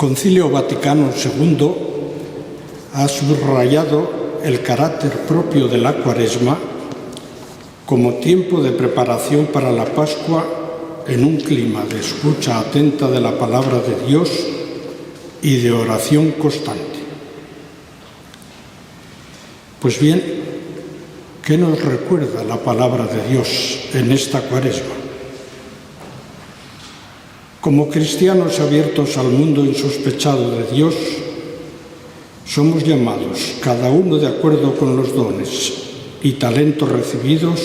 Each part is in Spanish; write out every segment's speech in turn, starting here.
Concilio Vaticano II ha subrayado el carácter propio de la Cuaresma como tiempo de preparación para la Pascua en un clima de escucha atenta de la palabra de Dios y de oración constante. Pues bien, ¿qué nos recuerda la palabra de Dios en esta Cuaresma? Como cristianos abiertos al mundo insospechado de Dios, somos llamados, cada uno de acuerdo con los dones y talentos recibidos,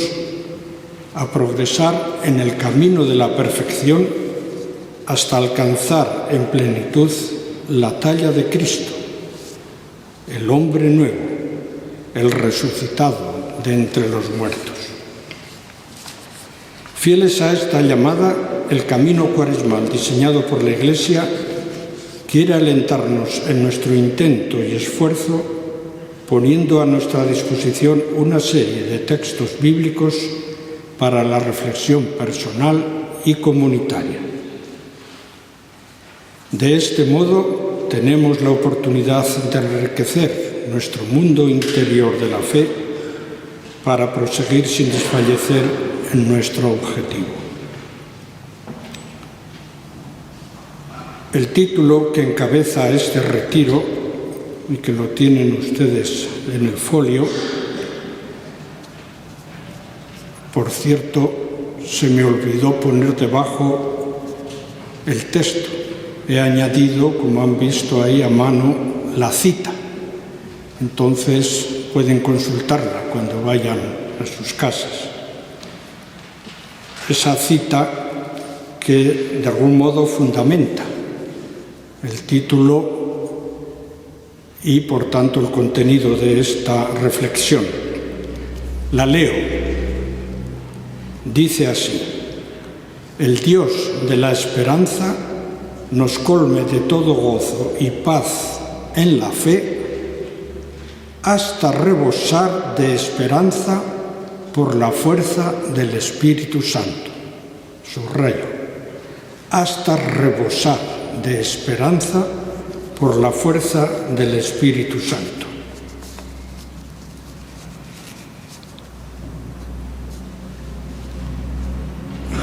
a progresar en el camino de la perfección hasta alcanzar en plenitud la talla de Cristo, el hombre nuevo, el resucitado de entre los muertos. Fieles a esta llamada, el camino cuaresmal diseñado por la Iglesia quiere alentarnos en nuestro intento y esfuerzo, poniendo a nuestra disposición una serie de textos bíblicos para la reflexión personal y comunitaria. De este modo, tenemos la oportunidad de enriquecer nuestro mundo interior de la fe para proseguir sin desfallecer en nuestro objetivo. El título que encabeza este retiro, y que lo tienen ustedes en el folio, por cierto, se me olvidó poner debajo el texto. He añadido, como han visto ahí a mano, la cita. Entonces pueden consultarla cuando vayan a sus casas. Esa cita que de algún modo fundamenta el título y, por tanto, el contenido de esta reflexión. La leo. Dice así: el Dios de la esperanza nos colme de todo gozo y paz en la fe, hasta rebosar de esperanza por la fuerza del Espíritu Santo. Subrayo: hasta rebosar de esperanza por la fuerza del Espíritu Santo.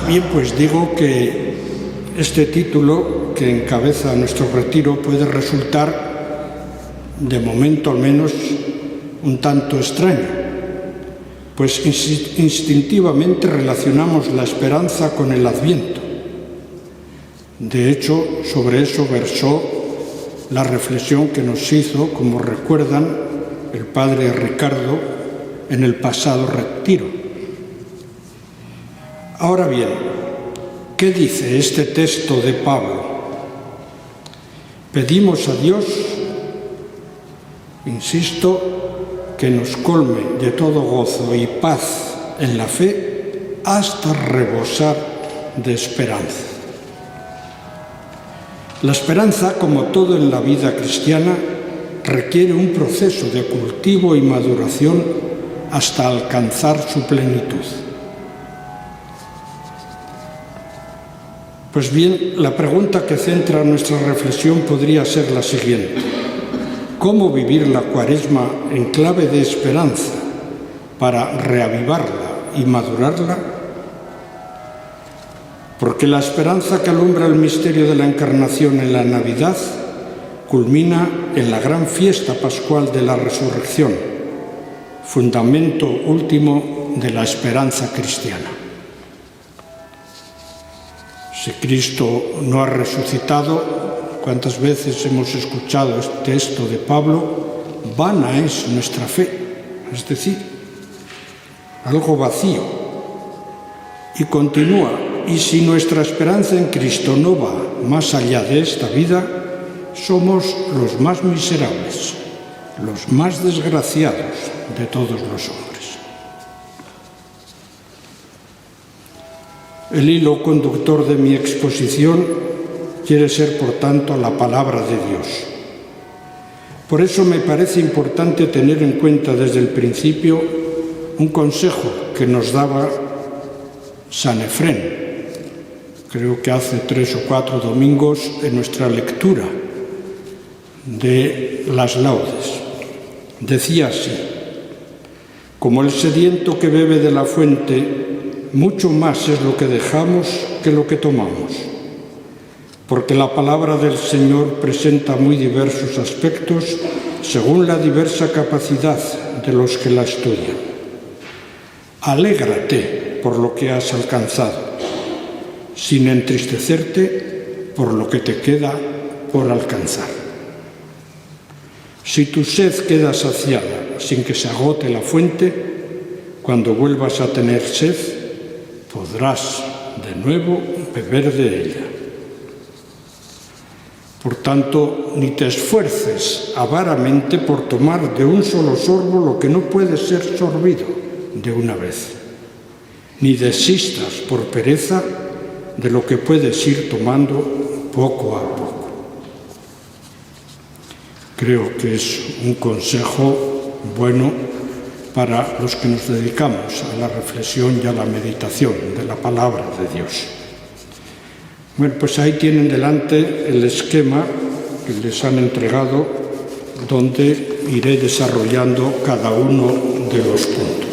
Bien, pues digo que este título que encabeza nuestro retiro puede resultar, de momento al menos, un tanto extraño, pues instintivamente relacionamos la esperanza con el Adviento. De hecho, sobre eso versó la reflexión que nos hizo, como recuerdan, el padre Ricardo en el pasado retiro. Ahora bien, ¿qué dice este texto de Pablo? Pedimos a Dios, insisto, que nos colme de todo gozo y paz en la fe hasta rebosar de esperanza. La esperanza, como todo en la vida cristiana, requiere un proceso de cultivo y maduración hasta alcanzar su plenitud. Pues bien, la pregunta que centra nuestra reflexión podría ser la siguiente: ¿cómo vivir la Cuaresma en clave de esperanza para reavivarla y madurarla? Porque la esperanza que alumbra el misterio de la Encarnación en la Navidad culmina en la gran fiesta pascual de la Resurrección, fundamento último de la esperanza cristiana. Si Cristo no ha resucitado, ¿cuántas veces hemos escuchado este texto de Pablo? Vana es nuestra fe, es decir, algo vacío. Y continúa: y si nuestra esperanza en Cristo no va más allá de esta vida, somos los más miserables, los más desgraciados de todos los hombres. El hilo conductor de mi exposición quiere ser, por tanto, la palabra de Dios. Por eso me parece importante tener en cuenta desde el principio un consejo que nos daba San Efrén, creo que hace 3 o 4 domingos, en nuestra lectura de las laudes. Decía así: como el sediento que bebe de la fuente, mucho más es lo que dejamos que lo que tomamos, porque la palabra del Señor presenta muy diversos aspectos según la diversa capacidad de los que la estudian. Alégrate por lo que has alcanzado, sin entristecerte por lo que te queda por alcanzar. Si tu sed queda saciada sin que se agote la fuente, cuando vuelvas a tener sed, podrás de nuevo beber de ella. Por tanto, ni te esfuerces avaramente por tomar de un solo sorbo lo que no puede ser sorbido de una vez, ni desistas por pereza de lo que puedes ir tomando poco a poco. Creo que es un consejo bueno para los que nos dedicamos a la reflexión y a la meditación de la palabra de Dios. Bueno, pues ahí tienen delante el esquema que les han entregado, donde iré desarrollando cada uno de los puntos.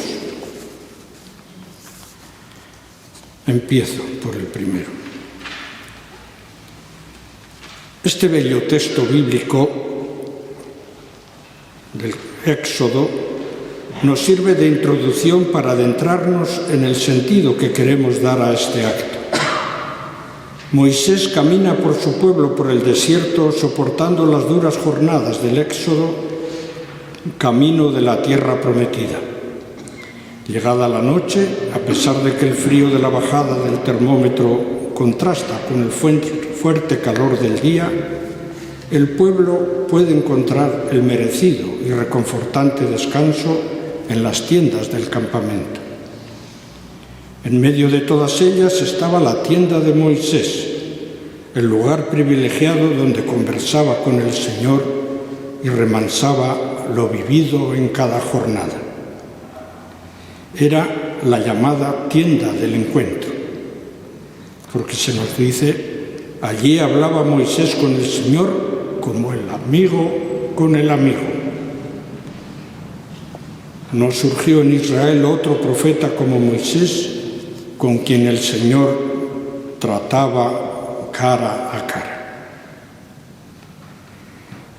Empiezo por el primero. Este bello texto bíblico del Éxodo nos sirve de introducción para adentrarnos en el sentido que queremos dar a este acto. Moisés camina por su pueblo por el desierto, soportando las duras jornadas del Éxodo, camino de la tierra prometida. Llegada la noche, a pesar de que el frío de la bajada del termómetro contrasta con el fuerte calor del día, el pueblo puede encontrar el merecido y reconfortante descanso en las tiendas del campamento. En medio de todas ellas estaba la tienda de Moisés, el lugar privilegiado donde conversaba con el Señor y remansaba lo vivido en cada jornada. Era la llamada tienda del encuentro, porque se nos dice: allí hablaba Moisés con el Señor como el amigo con el amigo. No surgió en Israel otro profeta como Moisés, con quien el Señor trataba cara a cara.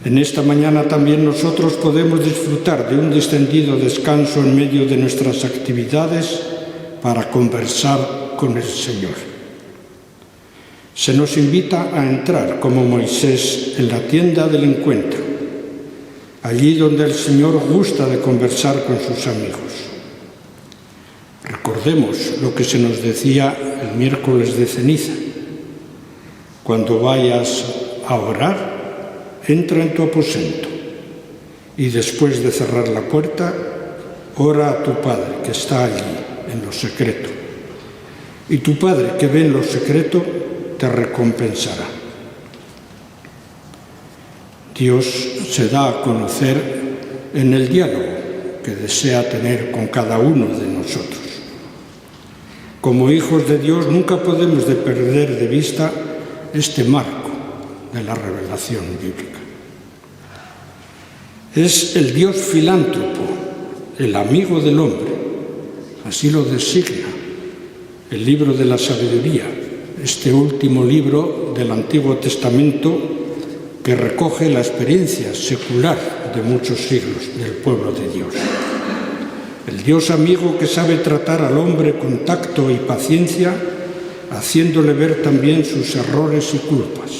En esta mañana también nosotros podemos disfrutar de un distendido descanso en medio de nuestras actividades para conversar con el Señor. Se nos invita a entrar como Moisés en la tienda del encuentro, allí donde el Señor gusta de conversar con sus amigos. Recordemos lo que se nos decía el miércoles de ceniza: cuando vayas a orar, entra en tu aposento y después de cerrar la puerta, ora a tu Padre que está allí en lo secreto. Y tu Padre que ve en lo secreto te recompensará. Dios se da a conocer en el diálogo que desea tener con cada uno de nosotros. Como hijos de Dios nunca podemos perder de vista este marco de la revelación bíblica. Es el Dios filántropo, el amigo del hombre, así lo designa el libro de la sabiduría, este último libro del Antiguo Testamento que recoge la experiencia secular de muchos siglos del pueblo de Dios. El Dios amigo que sabe tratar al hombre con tacto y paciencia, haciéndole ver también sus errores y culpas.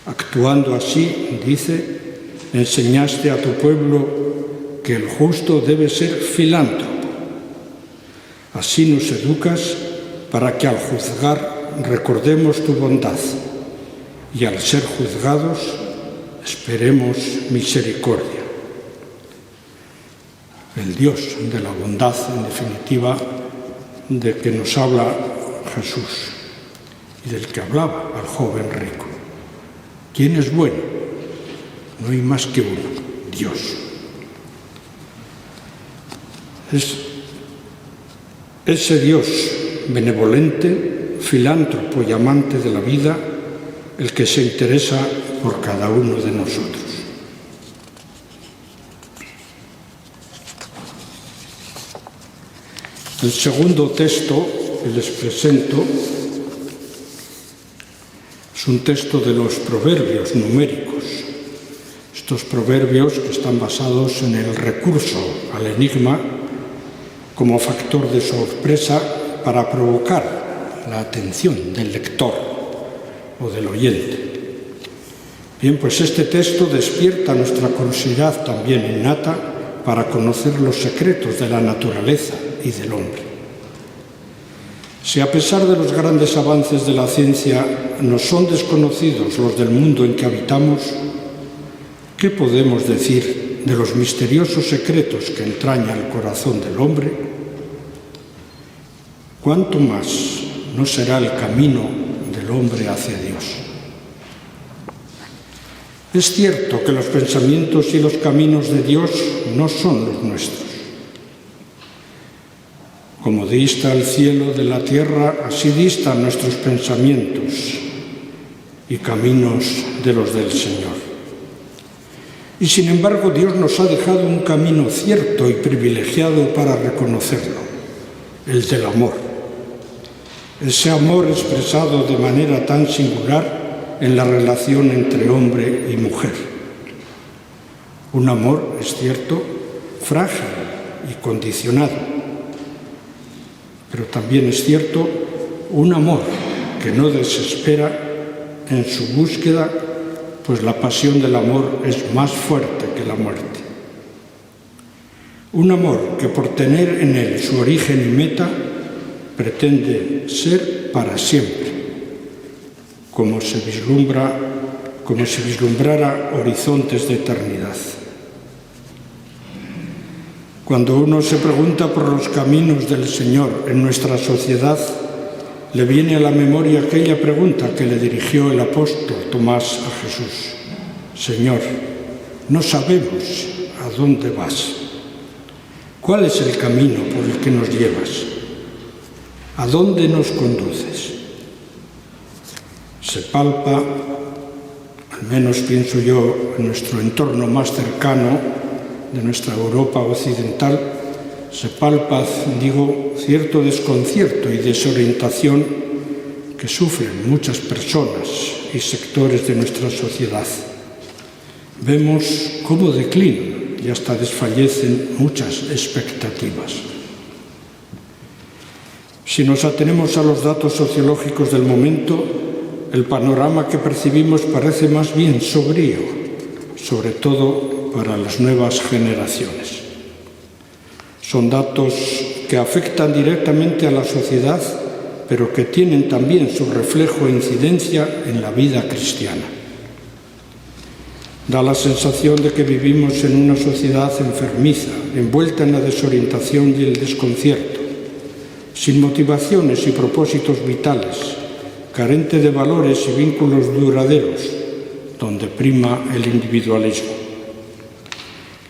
Actuando así, dice: enseñaste a tu pueblo que el justo debe ser filántropo. Así nos educas para que al juzgar recordemos tu bondad y al ser juzgados esperemos misericordia. El Dios de la bondad, en definitiva, de que nos habla Jesús y del que hablaba al joven rico. ¿Quién es bueno? No hay más que uno: Dios. Es ese Dios benevolente, filántropo y amante de la vida el que se interesa por cada uno de nosotros. El segundo texto que les presento es un texto de los proverbios numéricos. Estos proverbios que están basados en el recurso al enigma como factor de sorpresa para provocar la atención del lector o del oyente. Bien, pues este texto despierta nuestra curiosidad también innata para conocer los secretos de la naturaleza y del hombre. Si a pesar de los grandes avances de la ciencia nos son desconocidos los del mundo en que habitamos, ¿qué podemos decir de los misteriosos secretos que entraña el corazón del hombre? ¿Cuánto más no será el camino del hombre hacia Dios? Es cierto que los pensamientos y los caminos de Dios no son los nuestros. Como dista el cielo de la tierra, así distan nuestros pensamientos y caminos de los del Señor. Y sin embargo, Dios nos ha dejado un camino cierto y privilegiado para reconocerlo, el del amor. Ese amor expresado de manera tan singular en la relación entre hombre y mujer. Un amor, es cierto, frágil y condicionado. Pero también es cierto, un amor que no desespera en su búsqueda, pues la pasión del amor es más fuerte que la muerte. Un amor que por tener en él su origen y meta, pretende ser para siempre, como si vislumbrara horizontes de eternidad. Cuando uno se pregunta por los caminos del Señor en nuestra sociedad, le viene a la memoria aquella pregunta que le dirigió el apóstol Tomás a Jesús. Señor, no sabemos a dónde vas. ¿Cuál es el camino por el que nos llevas? ¿A dónde nos conduces? Se palpa, al menos pienso yo, en nuestro entorno más cercano, de nuestra Europa occidental, se palpa, cierto desconcierto y desorientación que sufren muchas personas y sectores de nuestra sociedad. Vemos cómo declinan y hasta desfallecen muchas expectativas. Si nos atenemos a los datos sociológicos del momento, el panorama que percibimos parece más bien sombrío, sobre todo para las nuevas generaciones. Son datos que afectan directamente a la sociedad, pero que tienen también su reflejo e incidencia en la vida cristiana. Da la sensación de que vivimos en una sociedad enfermiza, envuelta en la desorientación y el desconcierto, sin motivaciones y propósitos vitales, carente de valores y vínculos duraderos, donde prima el individualismo.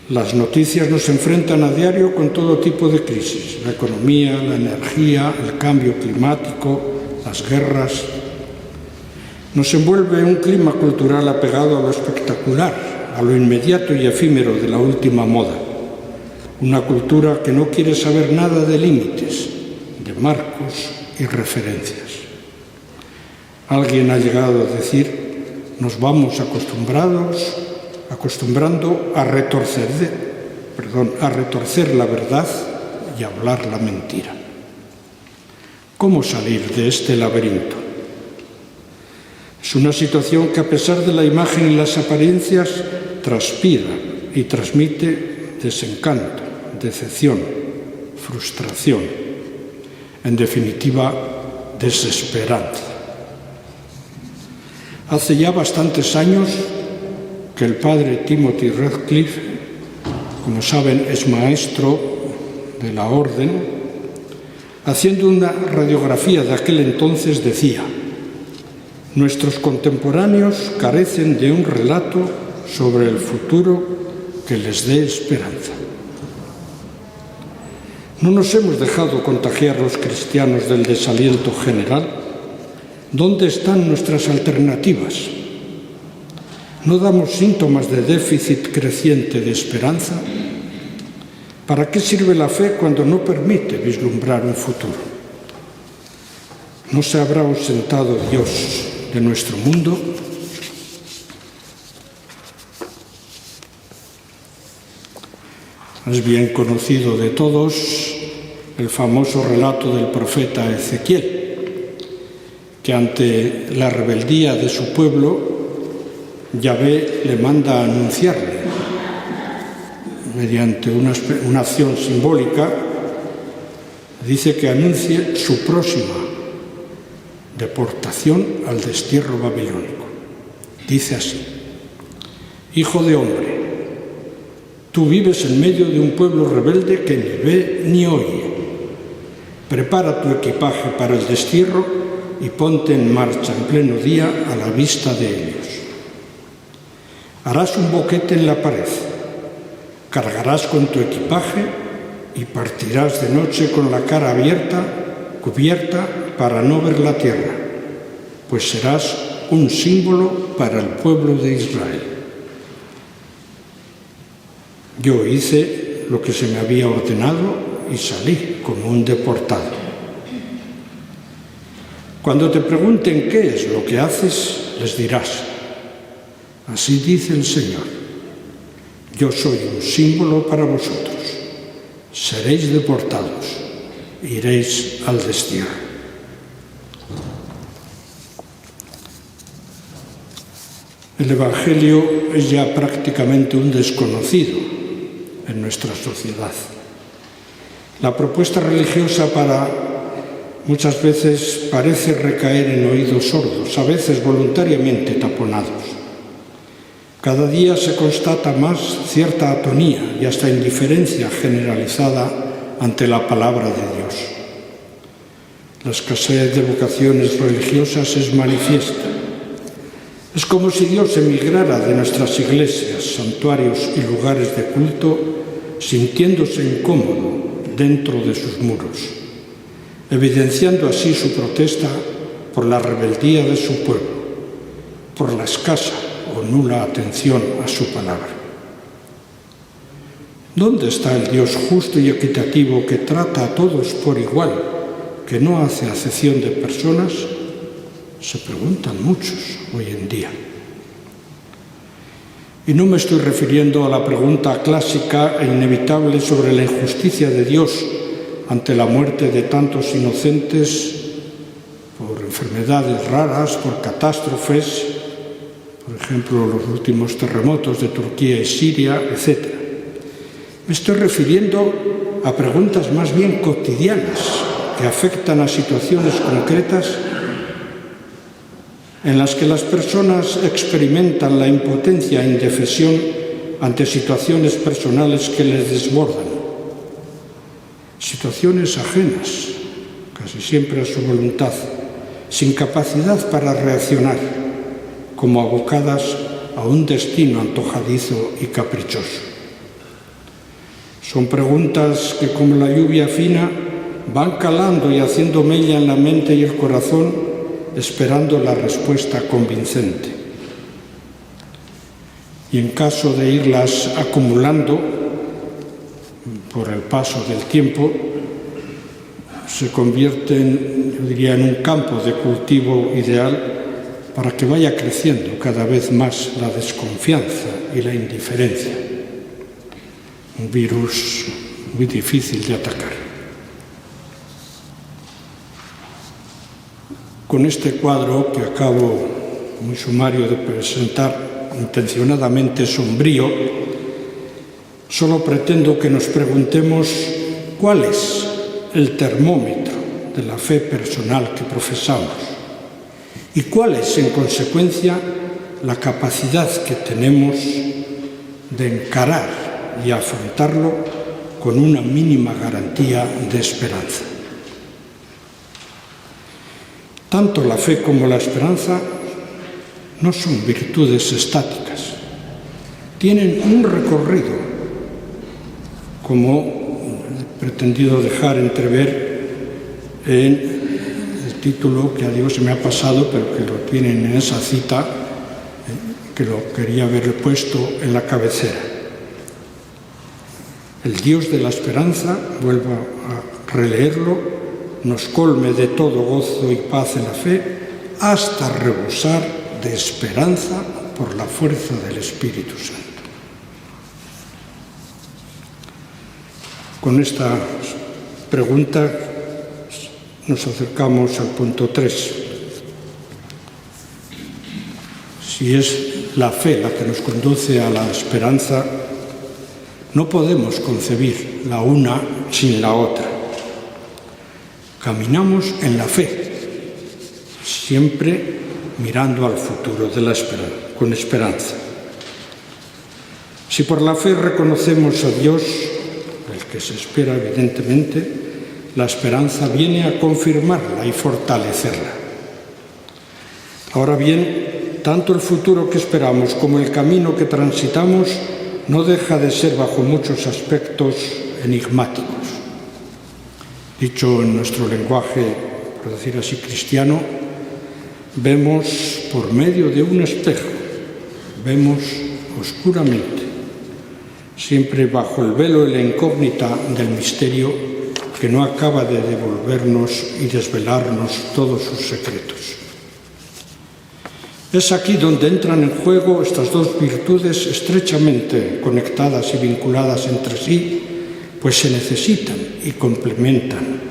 Las noticias nos enfrentan a diario con todo tipo de crisis: la economía, la energía, el cambio climático, las guerras. Nos envuelve un clima cultural apegado a lo espectacular, a lo inmediato y efímero de la última moda. Una cultura que no quiere saber nada de límites, de marcos y referencias. Alguien ha llegado a decir, nos vamos acostumbrando a retorcer la verdad y a hablar la mentira. ¿Cómo salir de este laberinto? Es una situación que, a pesar de la imagen y las apariencias, transpira y transmite desencanto, decepción, frustración, en definitiva, desesperanza. Hace ya bastantes años que el padre Timothy Radcliffe, como saben, es maestro de la orden, haciendo una radiografía de aquel entonces decía: nuestros contemporáneos carecen de un relato sobre el futuro que les dé esperanza. ¿No nos hemos dejado contagiar los cristianos del desaliento general? ¿Dónde están nuestras alternativas? ¿No damos síntomas de déficit creciente de esperanza? ¿Para qué sirve la fe cuando no permite vislumbrar un futuro? ¿No se habrá ausentado Dios de nuestro mundo? Es bien conocido de todos el famoso relato del profeta Ezequiel, que ante la rebeldía de su pueblo, Yahvé le manda a anunciarle, mediante una acción simbólica, dice que anuncie su próxima deportación al destierro babilónico. Dice así: Hijo de hombre, tú vives en medio de un pueblo rebelde que ni ve ni oye. Prepara tu equipaje para el destierro y ponte en marcha en pleno día a la vista de ellos. Harás un boquete en la pared, cargarás con tu equipaje y partirás de noche con la cara cubierta para no ver la tierra, pues serás un símbolo para el pueblo de Israel. Yo hice lo que se me había ordenado y salí como un deportado. Cuando te pregunten qué es lo que haces, les dirás: así dice el Señor, yo soy un símbolo para vosotros. Seréis deportados, iréis al destierro. El Evangelio es ya prácticamente un desconocido en nuestra sociedad. La propuesta religiosa muchas veces parece recaer en oídos sordos, a veces voluntariamente taponados. Cada día se constata más cierta atonía y hasta indiferencia generalizada ante la palabra de Dios. La escasez de vocaciones religiosas es manifiesta. Es como si Dios emigrara de nuestras iglesias, santuarios y lugares de culto, sintiéndose incómodo dentro de sus muros, evidenciando así su protesta por la rebeldía de su pueblo, por la escasa o nula atención a su palabra. ¿Dónde está el Dios justo y equitativo que trata a todos por igual, que no hace acepción de personas? Se preguntan muchos hoy en día. Y no me estoy refiriendo a la pregunta clásica e inevitable sobre la injusticia de Dios ante la muerte de tantos inocentes por enfermedades raras, por catástrofes, por ejemplo, los últimos terremotos de Turquía y Siria, etc. Me estoy refiriendo a preguntas más bien cotidianas que afectan a situaciones concretas en las que las personas experimentan la impotencia e indefensión ante situaciones personales que les desbordan, situaciones ajenas, casi siempre a su voluntad, sin capacidad para reaccionar, como abocadas a un destino antojadizo y caprichoso. Son preguntas que, como la lluvia fina, van calando y haciendo mella en la mente y el corazón, esperando la respuesta convincente. Y en caso de irlas acumulando por el paso del tiempo, se convierten, yo diría, en un campo de cultivo ideal para que vaya creciendo cada vez más la desconfianza y la indiferencia. Un virus muy difícil de atacar. Con este cuadro que acabo muy sumario de presentar, intencionadamente sombrío, solo pretendo que nos preguntemos cuál es el termómetro de la fe personal que profesamos y cuál es, en consecuencia, la capacidad que tenemos de encarar y afrontarlo con una mínima garantía de esperanza. Tanto la fe como la esperanza no son virtudes estáticas, tienen un recorrido, como he pretendido dejar entrever en el título que a Dios se me ha pasado, pero que lo tienen en esa cita que lo quería haber puesto en la cabecera. El Dios de la esperanza, vuelvo a releerlo, nos colme de todo gozo y paz en la fe, hasta rebosar de esperanza por la fuerza del Espíritu Santo. Con esta pregunta nos acercamos al punto 3. Si es la fe la que nos conduce a la esperanza, no podemos concebir la una sin la otra. Caminamos en la fe, siempre mirando al futuro de la esperanza, con esperanza. Si por la fe reconocemos a Dios, el que se espera evidentemente, la esperanza viene a confirmarla y fortalecerla. Ahora bien, tanto el futuro que esperamos como el camino que transitamos no deja de ser bajo muchos aspectos enigmáticos. Dicho en nuestro lenguaje, por decir así, cristiano, vemos por medio de un espejo, vemos oscuramente, siempre bajo el velo y la incógnita del misterio que no acaba de devolvernos y desvelarnos todos sus secretos. Es aquí donde entran en juego estas dos virtudes estrechamente conectadas y vinculadas entre sí, pues se necesitan y complementan.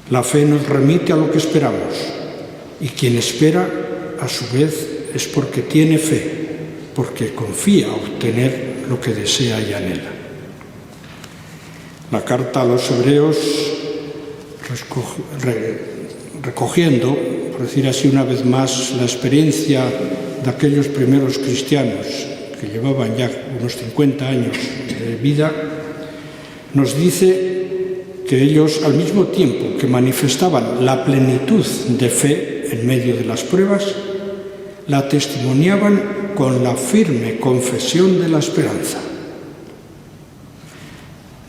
La fe nos remite a lo que esperamos, y quien espera, a su vez, es porque tiene fe, porque confía obtener lo que desea y anhela. La carta a los hebreos, recogiendo, por decir así una vez más, la experiencia de aquellos primeros cristianos que llevaban ya unos 50 años de vida, nos dice que ellos, al mismo tiempo que manifestaban la plenitud de fe en medio de las pruebas, la testimoniaban con la firme confesión de la esperanza.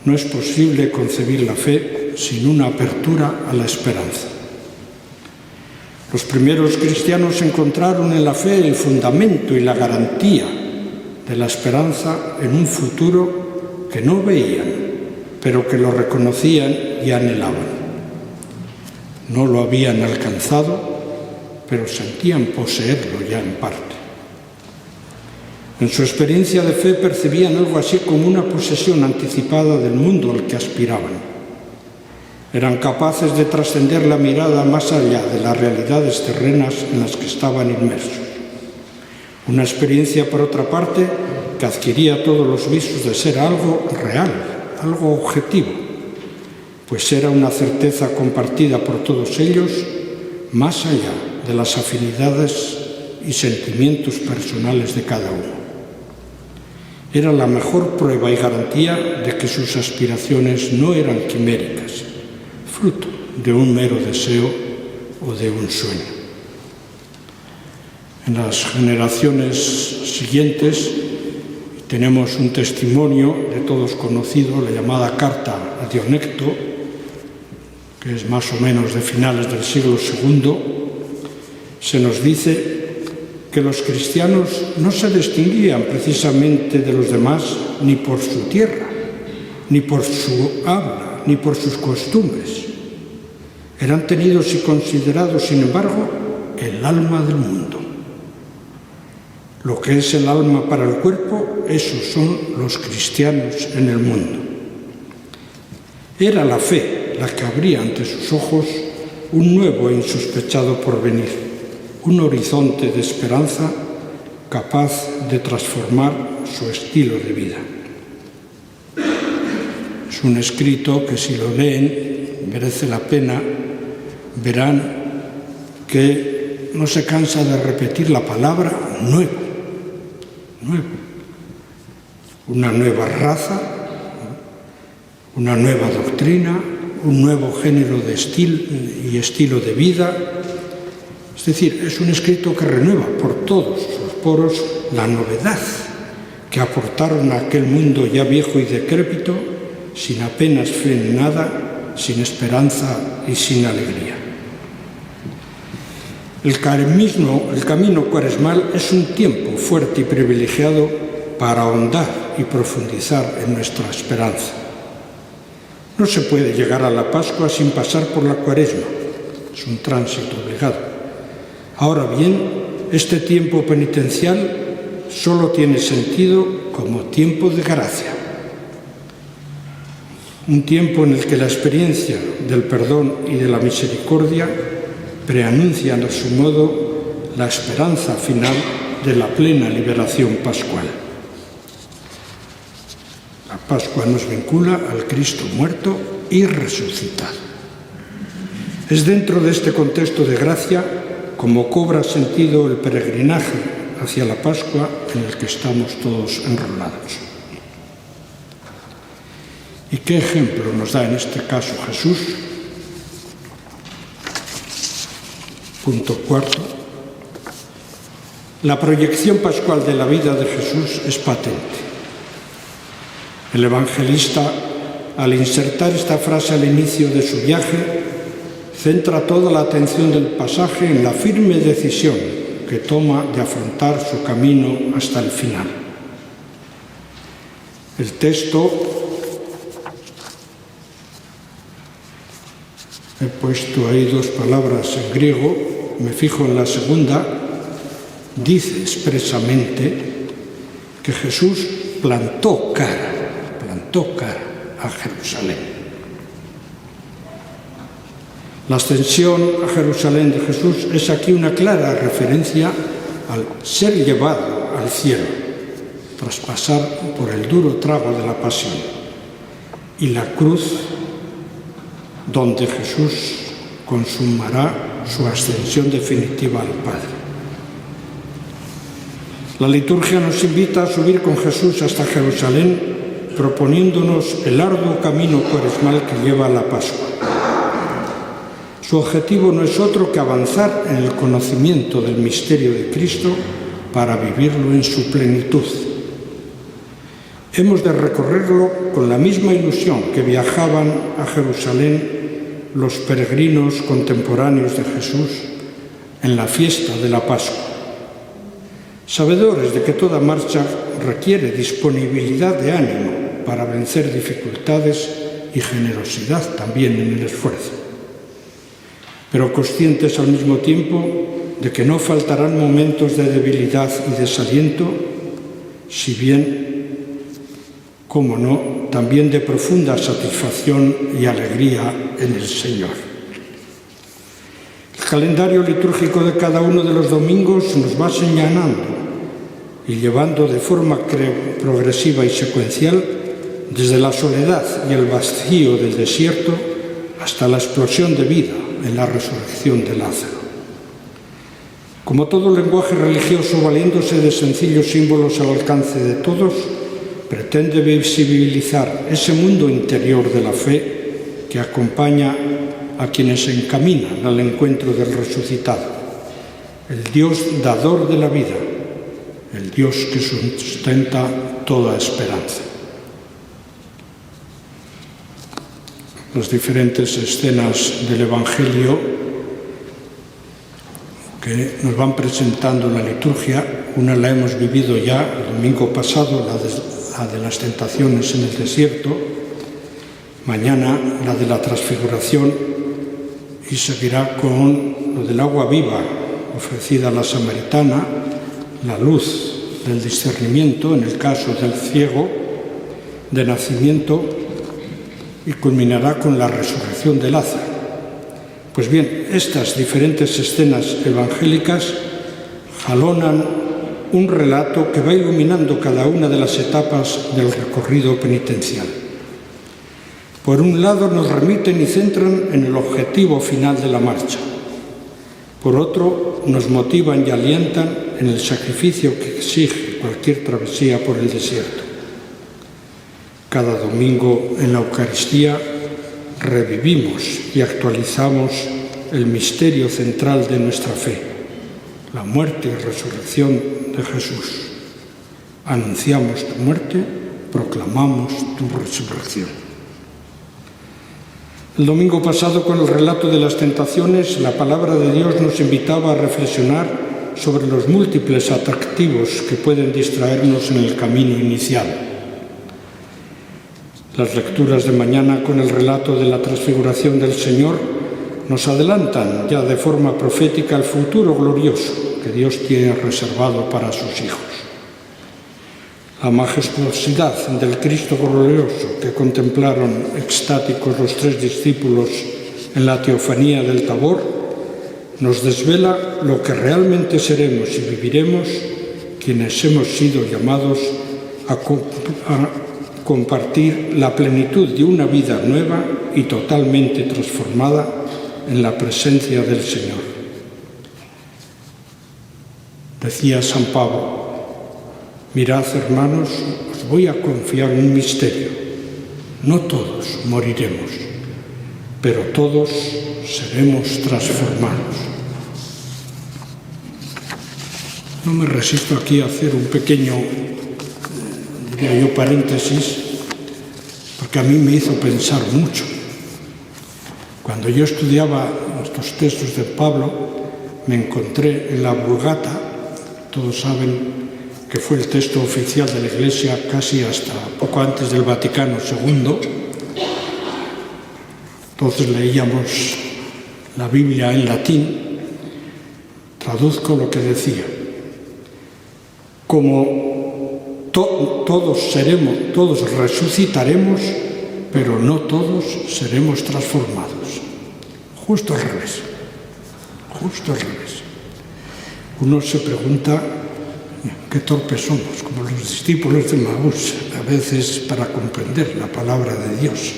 No es posible concebir la fe sin una apertura a la esperanza. Los primeros cristianos encontraron en la fe el fundamento y la garantía de la esperanza en un futuro que no veían, pero que lo reconocían y anhelaban. No lo habían alcanzado, pero sentían poseerlo ya en parte. En su experiencia de fe percibían algo así como una posesión anticipada del mundo al que aspiraban. Eran capaces de trascender la mirada más allá de las realidades terrenas en las que estaban inmersos. Una experiencia, por otra parte, que adquiría todos los visos de ser algo real, algo objetivo, pues era una certeza compartida por todos ellos, más allá de las afinidades y sentimientos personales de cada uno. Era la mejor prueba y garantía de que sus aspiraciones no eran quiméricas, fruto de un mero deseo o de un sueño. En las generaciones siguientes tenemos un testimonio de todos conocido, la llamada Carta a Dionecto, que es más o menos de finales del siglo II. Se nos dice que los cristianos no se distinguían precisamente de los demás ni por su tierra, ni por su habla, ni por sus costumbres. Eran tenidos y considerados, sin embargo, el alma del mundo. Lo que es el alma para el cuerpo, esos son los cristianos en el mundo. Era la fe la que abría ante sus ojos un nuevo e insospechado porvenir, un horizonte de esperanza capaz de transformar su estilo de vida. Es un escrito que, si lo leen, merece la pena. Verán que no se cansa de repetir la palabra nuevo, nuevo. Una nueva raza, una nueva doctrina, un nuevo género de estilo de vida. Es decir, es un escrito que renueva por todos sus poros la novedad que aportaron a aquel mundo ya viejo y decrépito, sin apenas fe en nada, sin esperanza y sin alegría. El camino cuaresmal es un tiempo fuerte y privilegiado para ahondar y profundizar en nuestra esperanza. No se puede llegar a la Pascua sin pasar por la Cuaresma. Es un tránsito obligado. Ahora bien, este tiempo penitencial solo tiene sentido como tiempo de gracia. Un tiempo en el que la experiencia del perdón y de la misericordia preanuncian a su modo la esperanza final de la plena liberación pascual. La Pascua nos vincula al Cristo muerto y resucitado. Es dentro de este contexto de gracia como cobra sentido el peregrinaje hacia la Pascua en el que estamos todos enrolados. ¿Y qué ejemplo nos da en este caso Jesús? Punto cuarto. La proyección pascual de la vida de Jesús es patente. El evangelista, al insertar esta frase al inicio de su viaje, centra toda la atención del pasaje en la firme decisión que toma de afrontar su camino hasta el final. El texto, he puesto ahí dos palabras en griego, me fijo en la segunda, dice expresamente que Jesús plantó cara a Jerusalén. La ascensión a Jerusalén de Jesús es aquí una clara referencia al ser llevado al cielo, tras pasar por el duro trago de la pasión, y la cruz donde Jesús consumará su ascensión definitiva al Padre. La liturgia nos invita a subir con Jesús hasta Jerusalén, proponiéndonos el arduo camino cuaresmal que lleva a la Pascua. Su objetivo no es otro que avanzar en el conocimiento del misterio de Cristo para vivirlo en su plenitud. Hemos de recorrerlo con la misma ilusión que viajaban a Jerusalén los peregrinos contemporáneos de Jesús en la fiesta de la Pascua, sabedores de que toda marcha requiere disponibilidad de ánimo para vencer dificultades y generosidad también en el esfuerzo, pero conscientes al mismo tiempo de que no faltarán momentos de debilidad y desaliento, si bien, cómo no, también de profunda satisfacción y alegría en el Señor. El calendario litúrgico de cada uno de los domingos nos va señalando y llevando de forma progresiva y secuencial desde la soledad y el vacío del desierto hasta la explosión de vida en la resurrección de Lázaro. Como todo lenguaje religioso, valiéndose de sencillos símbolos al alcance de todos, pretende visibilizar ese mundo interior de la fe que acompaña a quienes se encaminan al encuentro del resucitado, el Dios dador de la vida, el Dios que sustenta toda esperanza. Las diferentes escenas del Evangelio que nos van presentando en la liturgia, una la hemos vivido ya el domingo pasado, la de las tentaciones en el desierto, mañana la de la transfiguración y seguirá con lo del agua viva ofrecida a la samaritana, la luz del discernimiento en el caso del ciego de nacimiento y culminará con la resurrección de Lázaro. Pues bien, estas diferentes escenas evangélicas jalonan un relato que va iluminando cada una de las etapas del recorrido penitencial. Por un lado, nos remiten y centran en el objetivo final de la marcha. Por otro, nos motivan y alientan en el sacrificio que exige cualquier travesía por el desierto. Cada domingo en la Eucaristía revivimos y actualizamos el misterio central de nuestra fe, la muerte y resurrección de Jesús. Anunciamos tu muerte, proclamamos tu resurrección. El domingo pasado, con el relato de las tentaciones, la palabra de Dios nos invitaba a reflexionar sobre los múltiples atractivos que pueden distraernos en el camino inicial. Las lecturas de mañana con el relato de la transfiguración del Señor nos adelantan ya de forma profética el futuro glorioso que Dios tiene reservado para sus hijos. La majestuosidad del Cristo glorioso que contemplaron extáticos los 3 discípulos en la teofanía del Tabor nos desvela lo que realmente seremos y viviremos quienes hemos sido llamados a compartir la plenitud de una vida nueva y totalmente transformada en la presencia del Señor. Decía San Pablo: mirad, hermanos, os voy a confiar un misterio. No todos moriremos, pero todos seremos transformados. No me resisto aquí a hacer un pequeño, diría yo, paréntesis, porque a mí me hizo pensar mucho. Cuando yo estudiaba estos textos de Pablo, me encontré en la Vulgata. Todos saben que fue el texto oficial de la Iglesia casi hasta poco antes del Vaticano II. Entonces leíamos la Biblia en latín. Traduzco lo que decía: como todos resucitaremos, pero no todos seremos transformados. Justo al revés. Justo al revés. Uno se pregunta qué torpes somos, como los discípulos de Maús, a veces para comprender la palabra de Dios.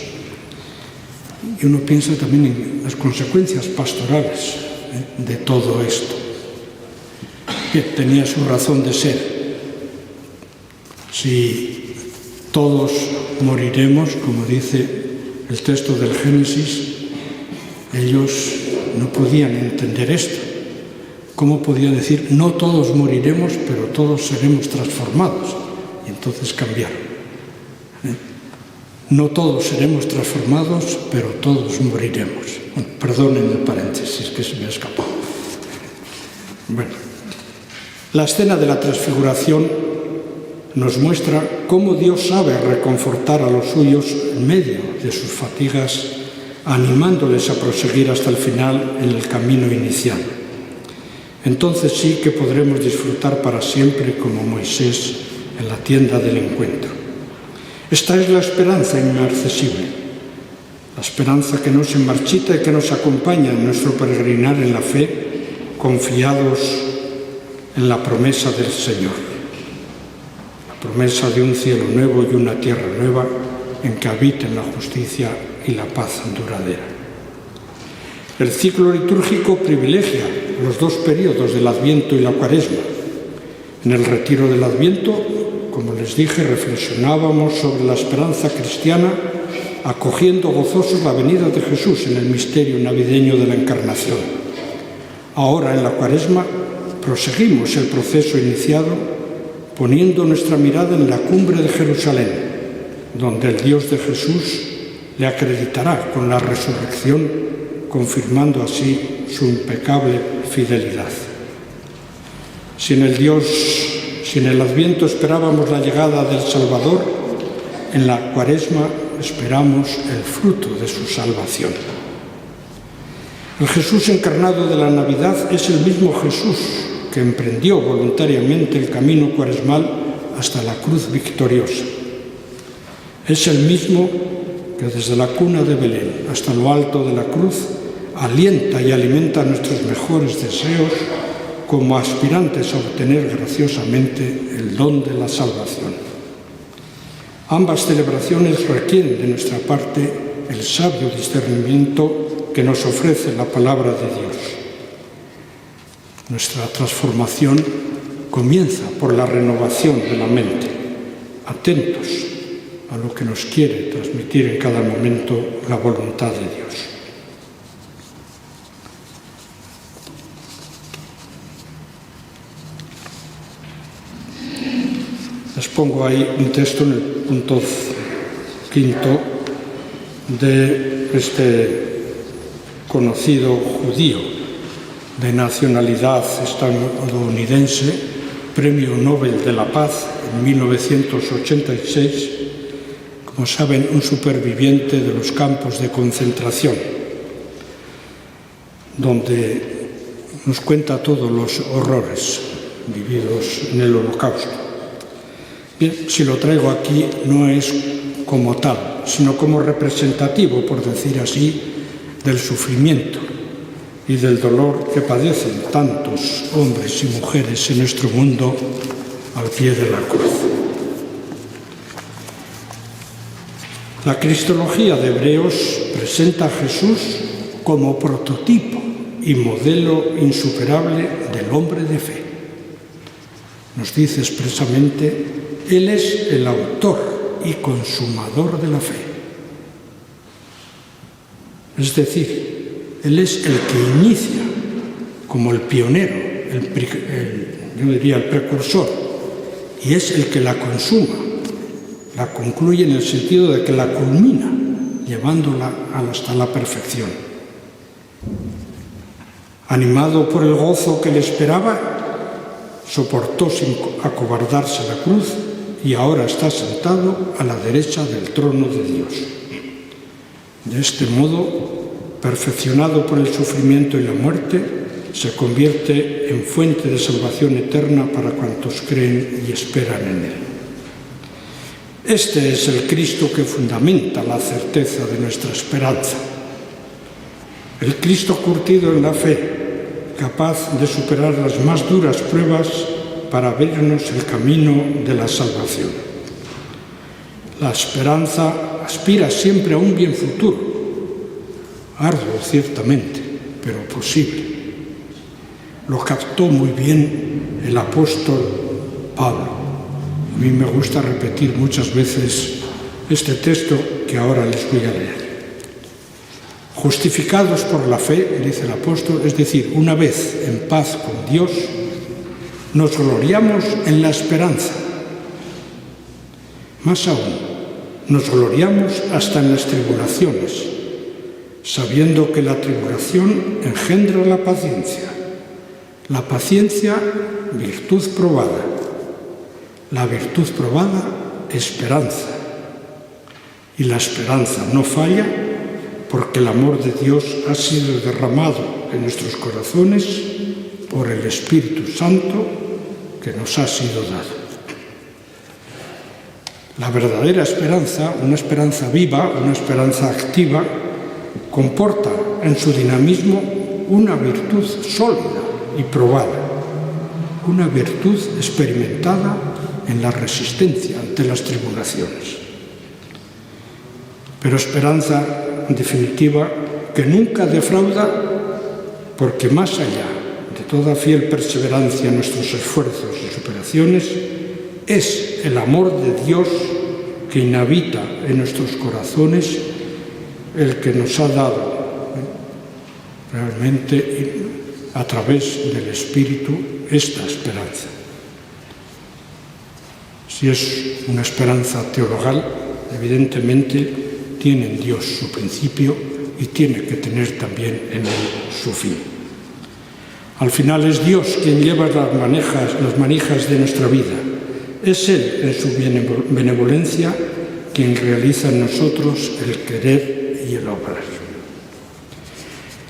Y uno piensa también en las consecuencias pastorales de todo esto. Bien, tenía su razón de ser. Si todos moriremos, como dice el texto del Génesis, ellos no podían entender esto. ¿Cómo podía decir no todos moriremos, pero todos seremos transformados? Y entonces cambiaron. No todos seremos transformados, pero todos moriremos. Bueno, perdonen el paréntesis que se me ha escapado. Bueno, la escena de la transfiguración nos muestra cómo Dios sabe reconfortar a los suyos en medio de sus fatigas, animándoles a proseguir hasta el final en el camino inicial. Entonces sí que podremos disfrutar para siempre como Moisés en la tienda del encuentro. Esta es la esperanza inaccesible, la esperanza que no se marchita y que nos acompaña en nuestro peregrinar en la fe, confiados en la promesa del Señor, la promesa de un cielo nuevo y una tierra nueva en que habiten la justicia y la paz duradera. El ciclo litúrgico privilegia los 2 períodos del Adviento y la Cuaresma. En el retiro del Adviento, como les dije, reflexionábamos sobre la esperanza cristiana, acogiendo gozosos la venida de Jesús en el misterio navideño de la Encarnación. Ahora, en la Cuaresma, proseguimos el proceso iniciado, poniendo nuestra mirada en la cumbre de Jerusalén, donde el Dios de Jesús le acreditará con la resurrección, confirmando así su impecable fidelidad. Si en el Adviento esperábamos la llegada del Salvador, en la Cuaresma esperamos el fruto de su salvación. El Jesús encarnado de la Navidad es el mismo Jesús que emprendió voluntariamente el camino cuaresmal hasta la cruz victoriosa. Es el mismo que desde la cuna de Belén hasta lo alto de la cruz alienta y alimenta nuestros mejores deseos como aspirantes a obtener graciosamente el don de la salvación. Ambas celebraciones requieren de nuestra parte el sabio discernimiento que nos ofrece la palabra de Dios. Nuestra transformación comienza por la renovación de la mente, atentos a lo que nos quiere transmitir en cada momento la voluntad de Dios. Les pongo ahí un texto en el punto 5 de este conocido judío de nacionalidad estadounidense, Premio Nobel de la Paz en 1986, como saben, un superviviente de los campos de concentración, donde nos cuenta todos los horrores vividos en el Holocausto. Bien, si lo traigo aquí no es como tal, sino como representativo, por decir así, del sufrimiento y del dolor que padecen tantos hombres y mujeres en nuestro mundo al pie de la cruz. La cristología de Hebreos presenta a Jesús como prototipo y modelo insuperable del hombre de fe. Nos dice expresamente: Él es el autor y consumador de la fe. Es decir, Él es el que inicia, como el pionero, yo diría el precursor, y es el que la consuma, la concluye en el sentido de que la culmina, llevándola hasta la perfección. Animado por el gozo que le esperaba, soportó sin acobardarse la cruz y ahora está sentado a la derecha del trono de Dios. De este modo, perfeccionado por el sufrimiento y la muerte, se convierte en fuente de salvación eterna para cuantos creen y esperan en Él. Este es el Cristo que fundamenta la certeza de nuestra esperanza. El Cristo curtido en la fe, capaz de superar las más duras pruebas para abrirnos el camino de la salvación. La esperanza aspira siempre a un bien futuro, arduo ciertamente, pero posible. Lo captó muy bien el apóstol Pablo. A mí me gusta repetir muchas veces este texto que ahora les voy a leer. Justificados por la fe, dice el apóstol, es decir, una vez en paz con Dios, nos gloriamos en la esperanza. Más aún, nos gloriamos hasta en las tribulaciones, sabiendo que la tribulación engendra la paciencia, virtud probada, la virtud probada, esperanza, y la esperanza no falla porque el amor de Dios ha sido derramado en nuestros corazones por el Espíritu Santo que nos ha sido dado. La verdadera esperanza, una esperanza viva, una esperanza activa, comporta en su dinamismo una virtud sólida y probada, una virtud experimentada en la resistencia ante las tribulaciones. Pero esperanza, en definitiva, que nunca defrauda, porque más allá de toda fiel perseverancia en nuestros esfuerzos y superaciones, es el amor de Dios que inhabita en nuestros corazones el que nos ha dado realmente a través del Espíritu esta esperanza. Si es una esperanza teologal, evidentemente tiene en Dios su principio y tiene que tener también en él su fin. Al final es Dios quien lleva las manijas de nuestra vida. Es Él, en su benevolencia, quien realiza en nosotros el querer y el obrar.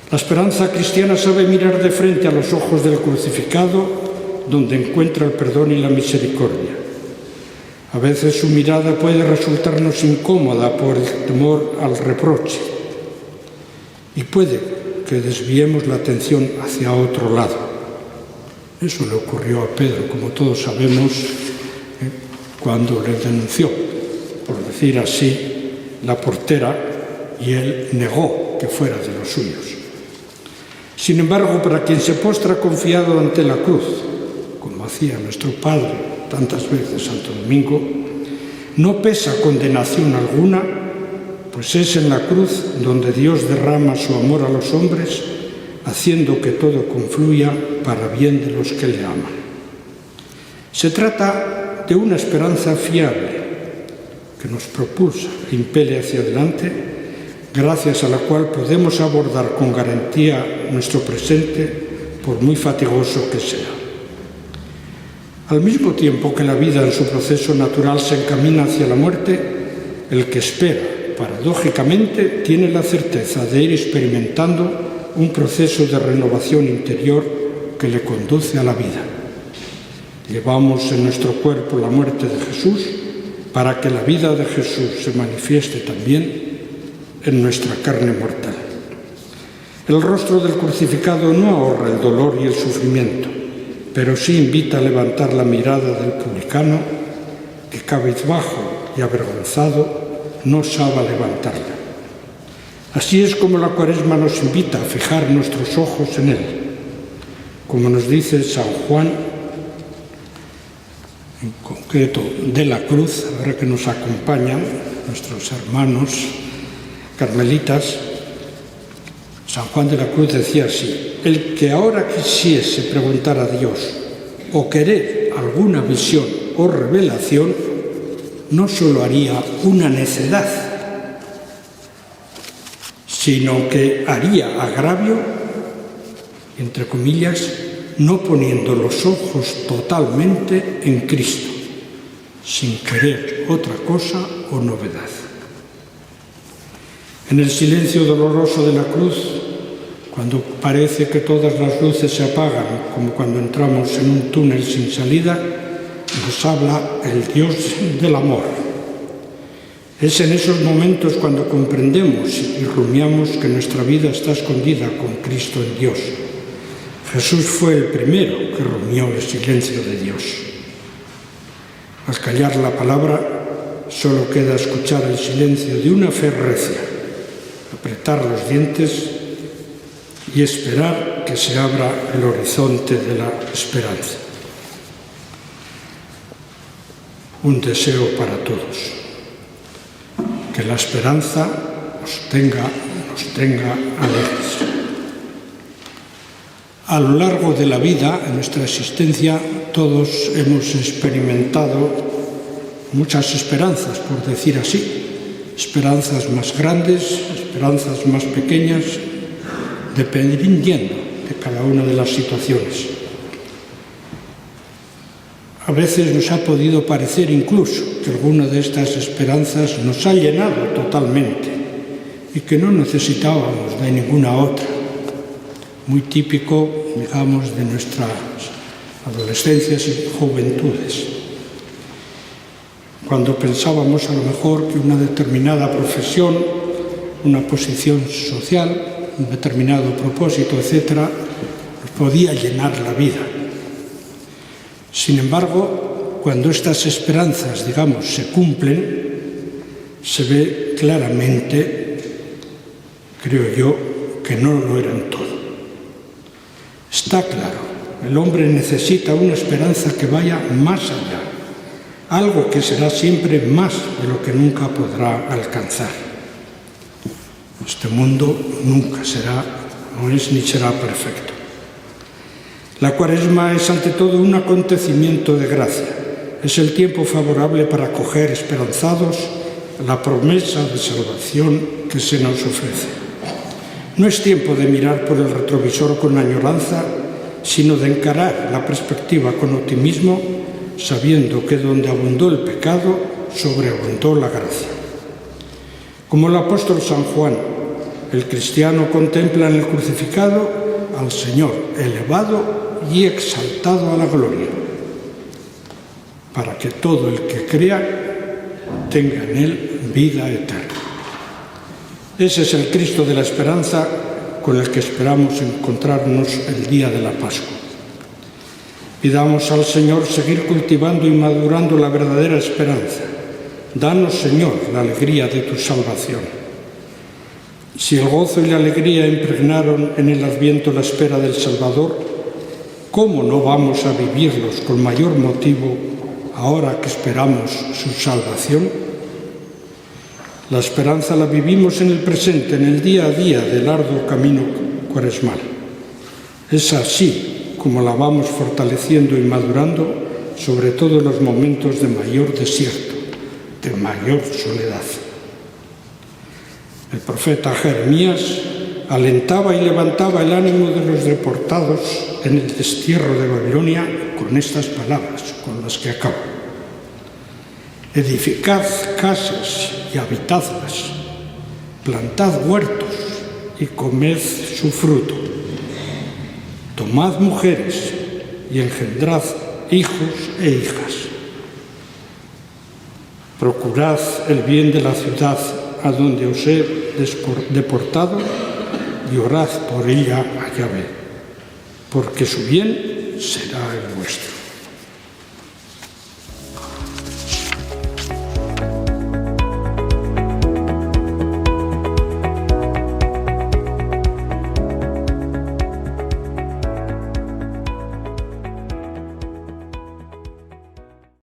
La esperanza cristiana sabe mirar de frente a los ojos del crucificado, donde encuentra el perdón y la misericordia. A veces su mirada puede resultarnos incómoda por el temor al reproche y puede que desviemos la atención hacia otro lado. Eso le ocurrió a Pedro, como todos sabemos, cuando le denunció, por decir así, la portera, y él negó que fuera de los suyos. Sin embargo, para quien se postra confiado ante la cruz, como hacía nuestro Padre tantas veces Santo Domingo, no pesa condenación alguna, pues es en la cruz donde Dios derrama su amor a los hombres, haciendo que todo confluya para bien de los que le aman. Se trata de una esperanza fiable que nos propulsa e impele hacia adelante, gracias a la cual podemos abordar con garantía nuestro presente, por muy fatigoso que sea. Al mismo tiempo que la vida en su proceso natural se encamina hacia la muerte, el que espera, paradójicamente, tiene la certeza de ir experimentando un proceso de renovación interior que le conduce a la vida. Llevamos en nuestro cuerpo la muerte de Jesús para que la vida de Jesús se manifieste también en nuestra carne mortal. El rostro del crucificado no ahorra el dolor y el sufrimiento, pero sí invita a levantar la mirada del publicano que, cabizbajo y avergonzado, no sabe levantarla. Así es como la Cuaresma nos invita a fijar nuestros ojos en Él. Como nos dice San Juan, en concreto de la Cruz, ahora que nos acompañan nuestros hermanos carmelitas, San Juan de la Cruz decía así: el que ahora quisiese preguntar a Dios o querer alguna visión o revelación, no solo haría una necedad, sino que haría agravio, entre comillas, no poniendo los ojos totalmente en Cristo, sin querer otra cosa o novedad. En el silencio doloroso de la cruz, cuando parece que todas las luces se apagan, como cuando entramos en un túnel sin salida, nos habla el Dios del amor. Es en esos momentos cuando comprendemos y rumiamos que nuestra vida está escondida con Cristo en Dios. Jesús fue el primero que rumió el silencio de Dios. Al callar la palabra, solo queda escuchar el silencio de una fe recia, apretar los dientes y esperar que se abra el horizonte de la esperanza. Un deseo para todos: que la esperanza nos tenga alegres. A lo largo de la vida, en nuestra existencia, todos hemos experimentado muchas esperanzas, por decir así. Esperanzas más grandes, esperanzas más pequeñas, dependiendo de cada una de las situaciones. A veces nos ha podido parecer incluso que alguna de estas esperanzas nos ha llenado totalmente y que no necesitábamos de ninguna otra. Muy típico, digamos, de nuestras adolescencias y juventudes. Cuando pensábamos a lo mejor que una determinada profesión, una posición social, un determinado propósito, etcétera, nos podía llenar la vida. Sin embargo, cuando estas esperanzas, digamos, se cumplen, se ve claramente, creo yo, que no lo eran todo. Está claro, el hombre necesita una esperanza que vaya más allá, algo que será siempre más de lo que nunca podrá alcanzar. Este mundo nunca será, no es ni será perfecto. La Cuaresma es ante todo un acontecimiento de gracia. Es el tiempo favorable para acoger esperanzados la promesa de salvación que se nos ofrece. No es tiempo de mirar por el retrovisor con añoranza, sino de encarar la perspectiva con optimismo, sabiendo que donde abundó el pecado, sobreabundó la gracia. Como el apóstol San Juan, el cristiano contempla en el crucificado al Señor elevado y exaltado a la gloria, para que todo el que crea tenga en él vida eterna. Ese es el Cristo de la esperanza con el que esperamos encontrarnos el día de la Pascua. Pidamos al Señor seguir cultivando y madurando la verdadera esperanza. Danos, Señor, la alegría de tu salvación. Si el gozo y la alegría impregnaron en el Adviento la espera del Salvador, ¿cómo no vamos a vivirlos con mayor motivo ahora que esperamos su salvación? La esperanza la vivimos en el presente, en el día a día del arduo camino cuaresmal. Es así como la vamos fortaleciendo y madurando, sobre todo en los momentos de mayor desierto, de mayor soledad. El profeta Jeremías alentaba y levantaba el ánimo de los deportados en el destierro de Babilonia con estas palabras, con las que acabo. Edificad casas y habitadlas, plantad huertos y comed su fruto. Tomad mujeres y engendrad hijos e hijas. Procurad el bien de la ciudad a donde os he deportado y orad por ella a Yahvé, porque su bien será el vuestro.